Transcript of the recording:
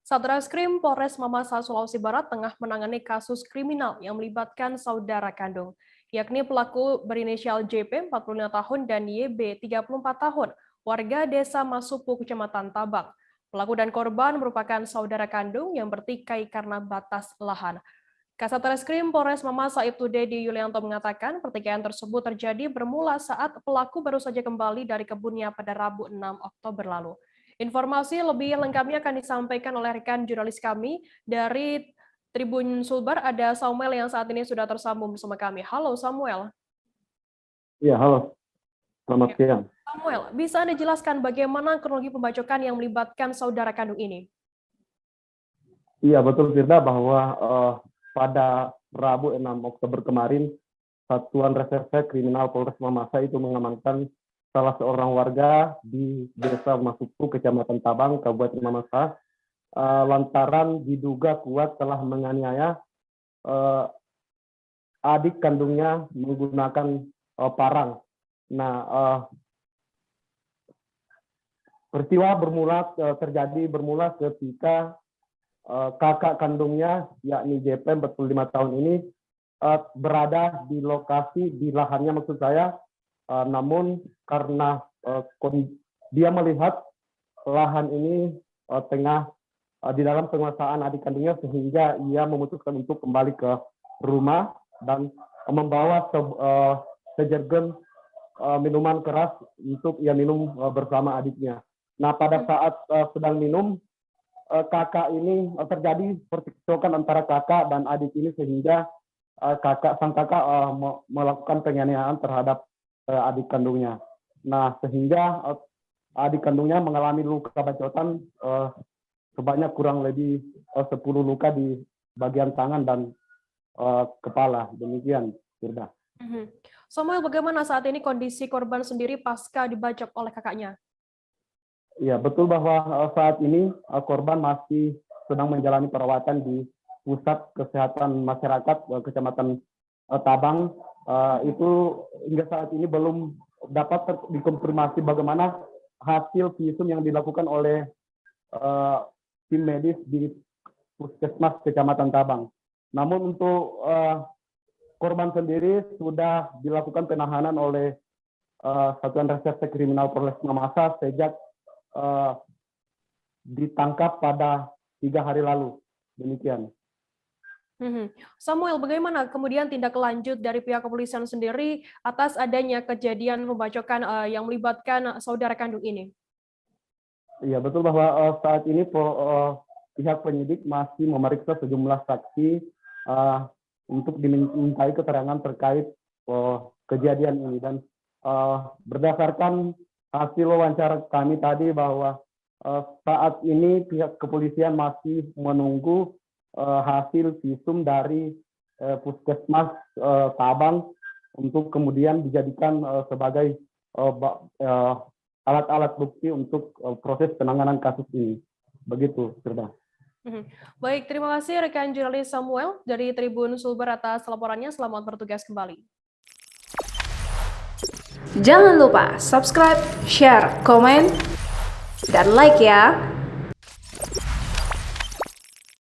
Satreskrim Polres Mamasa, Sulawesi Barat tengah menangani kasus kriminal yang melibatkan saudara kandung, yakni pelaku berinisial JP 45 tahun dan YB 34 tahun, warga desa Masupu, Kecamatan Tabang. Pelaku dan korban merupakan saudara kandung yang bertikai karena batas lahan. Kasat Reskrim Polres Mamasa Ibtu Dedi Yulianto mengatakan pertikaian tersebut terjadi bermula saat pelaku baru saja kembali dari kebunnya pada Rabu 6 Oktober lalu. Informasi lebih lengkapnya akan disampaikan oleh rekan jurnalis kami dari Tribun Sulbar. Ada Samuel yang saat ini sudah tersambung bersama kami. Halo Samuel. Iya, halo. Selamat siang. Samuel, bisa Anda jelaskan bagaimana kronologi pembacokan yang melibatkan saudara kandung ini? Iya, betul Firda bahwa pada Rabu 6 Oktober kemarin, Satuan Reserse Kriminal Polres Mamasa itu mengamankan salah seorang warga di Desa Masupu, Kecamatan Tabang, Kabupaten Mamasa, lantaran diduga kuat telah menganiaya adik kandungnya menggunakan parang. Nah, peristiwa terjadi bermula ketika kakak kandungnya, yakni JP 45 tahun ini, berada di lokasi, di lahannya maksud saya, namun karena dia melihat lahan ini tengah di dalam penguasaan adik kandungnya, sehingga ia memutuskan untuk kembali ke rumah dan membawa sejergen minuman keras untuk ia minum bersama adiknya. Nah, pada saat sedang minum, kakak ini terjadi percekcokan antara kakak dan adik ini, sehingga sang kakak melakukan penganiayaan terhadap adik kandungnya. Nah, sehingga adik kandungnya mengalami luka bacotan sebanyak kurang lebih 10 luka di bagian tangan dan kepala. Demikian, Firda. Samuel, bagaimana saat ini kondisi korban sendiri pasca dibacok oleh kakaknya? Ya, betul bahwa saat ini korban masih sedang menjalani perawatan di Pusat Kesehatan Masyarakat Kecamatan Tabang. Itu hingga saat ini belum dapat dikonfirmasi bagaimana hasil visum yang dilakukan oleh tim medis di Puskesmas Kecamatan Tabang. Namun untuk korban sendiri sudah dilakukan penahanan oleh Satuan Reserse Kriminal Polres Mamasa sejak ditangkap pada 3 hari lalu. Demikian. Samuel, bagaimana kemudian tindak lanjut dari pihak kepolisian sendiri atas adanya kejadian pembacokan yang melibatkan saudara kandung ini? Iya, betul bahwa saat ini pihak penyidik masih memeriksa sejumlah saksi untuk dimintai keterangan terkait kejadian ini, dan berdasarkan hasil wawancara kami tadi bahwa saat ini pihak kepolisian masih menunggu hasil visum dari Puskesmas Tabang untuk kemudian dijadikan sebagai alat-alat bukti untuk proses penanganan kasus ini. Begitu, Firda. Baik, terima kasih rekan jurnalis Samuel dari Tribun Sulbar atas laporannya. Selamat bertugas kembali. Jangan lupa subscribe, share, komen, dan like ya.